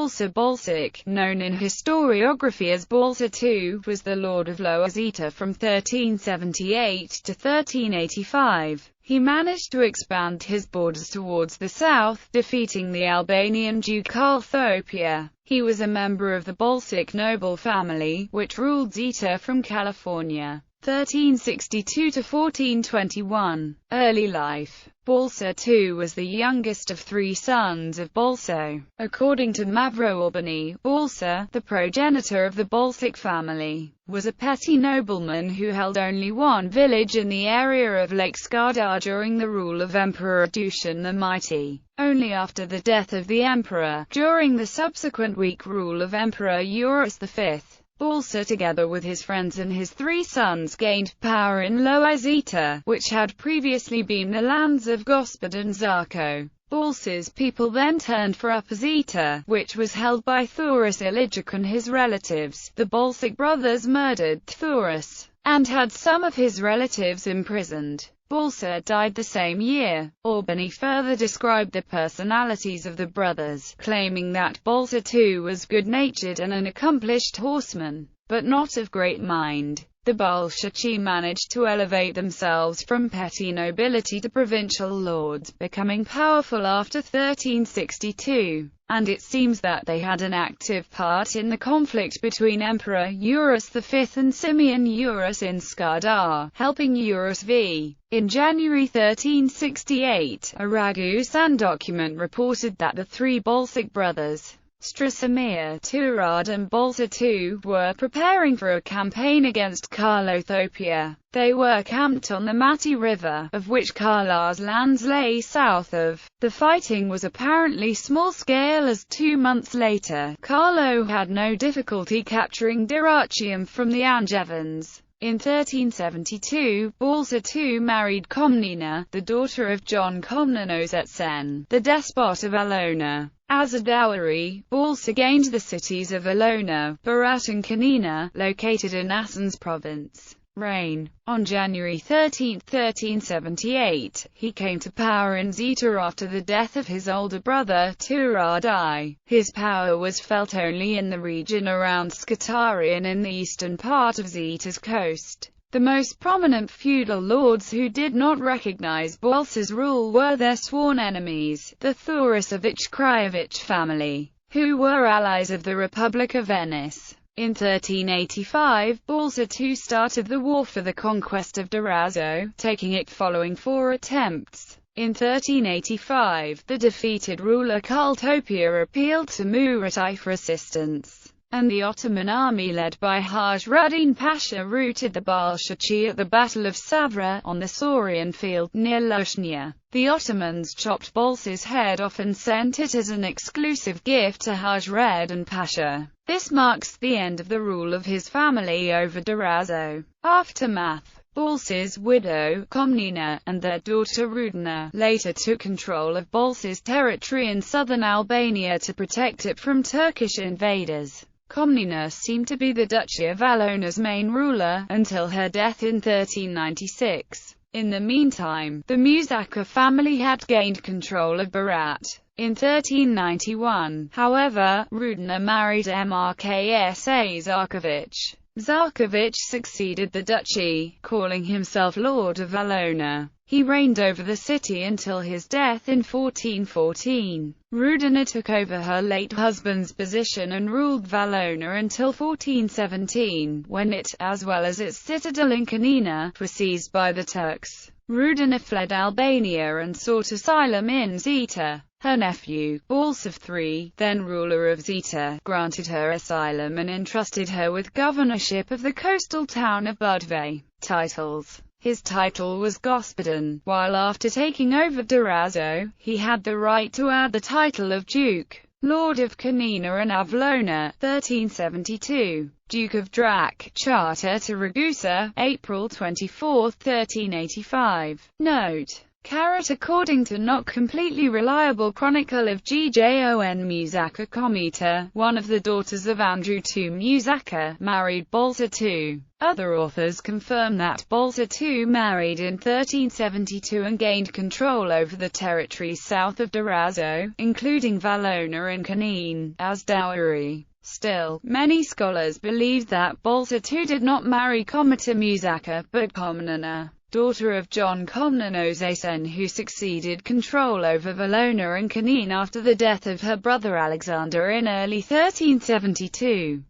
Balša Balšić, known in historiography as Balša II, was the Lord of Lower Zeta from 1378 to 1385. He managed to expand his borders towards the south, defeating the Albanian Duke Carthopia. He was a member of the Balšić noble family, which ruled Zeta from California. 1362 to 1421. Early life. Balša II was the youngest of three sons of Balša. According to Mavro Albany, Balša, the progenitor of the Balšić family, was a petty nobleman who held only one village in the area of Lake Skadar during the rule of Emperor Attribution the Mighty. Only after the death of the emperor, during the subsequent weak rule of Emperor Eurus V, Balša, together with his friends and his three sons, gained power in Lower Zeta, which had previously been the lands of Gospod and Zarko. Balša's people then turned for Upper Zeta, which was held by Thoris Ilijic and his relatives. The Balšić brothers murdered Thoris, and had some of his relatives imprisoned. Balša died the same year. Albany further described the personalities of the brothers, claiming that Balša II was good-natured and an accomplished horseman, but not of great mind. The Balšići managed to elevate themselves from petty nobility to provincial lords, becoming powerful after 1362, and it seems that they had an active part in the conflict between Emperor Eurus V and Simeon Eurus in Skadar, helping Eurus V. In January 1368, a Ragusan document reported that the three Balšić brothers, Strasimir, Turad and Balša II, were preparing for a campaign against Carlothopia. They were camped on the Mati River, of which Carla's lands lay south of. The fighting was apparently small-scale, as 2 months later, Carlo had no difficulty capturing Dyrrhachium from the Angevins. In 1372, Balša II married Komnena, the daughter of John Komnenos Etsen, the despot of Alona. As a dowry, Balša gained the cities of Alona, Berat and Kanina, located in Athens province. Reign. On January 13, 1378, he came to power in Zeta after the death of his older brother Turad I. His power was felt only in the region around Scutari and in the eastern part of Zeta's coast. The most prominent feudal lords who did not recognize Balša's rule were their sworn enemies, the Thorisovich-Krajovich family, who were allies of the Republic of Venice. In 1385, Balša II started the war for the conquest of Durazzo, taking it following 4 attempts. In 1385, the defeated ruler Carthopia appealed to Murat for assistance, and the Ottoman army led by Hajruddin Pasha routed the Balšići at the Battle of Savra, on the Saurian field, near Lushnia. The Ottomans chopped Balša's head off and sent it as an exclusive gift to Hajruddin Pasha. This marks the end of the rule of his family over Durazzo. Aftermath. Balša's widow, Komnena, and their daughter Rudina, later took control of Balša's territory in southern Albania to protect it from Turkish invaders. Komnena seemed to be the Duchy of Alona's main ruler, until her death in 1396. In the meantime, the Muzaka family had gained control of Berat. In 1391, however, Rudina married Mrksa Zarković. Zarković succeeded the duchy, calling himself Lord of Valona. He reigned over the city until his death in 1414. Rudina took over her late husband's position and ruled Valona until 1417, when it, as well as its citadel in Kanina, was seized by the Turks. Rudina fled Albania and sought asylum in Zeta. Her nephew, Balša III, then ruler of Zeta, granted her asylum and entrusted her with governorship of the coastal town of Budva. Titles. His title was Gospodin, while after taking over Durazzo, he had the right to add the title of Duke, Lord of Kanina and Avlona, 1372, Duke of Drac, Charter to Ragusa, April 24, 1385. Note: According to not completely reliable chronicle of Gjon Musaka Komita, one of the daughters of Andrew II Musaka, married Balša II. Other authors confirm that Balša II married in 1372 and gained control over the territories south of Durazzo, including Valona and Canine, as dowry. Still, many scholars believe that Balša II did not marry Komita Musaka, but Komnena, daughter of John Komnenozason, who succeeded control over Valona and Canine after the death of her brother Alexander in early 1372.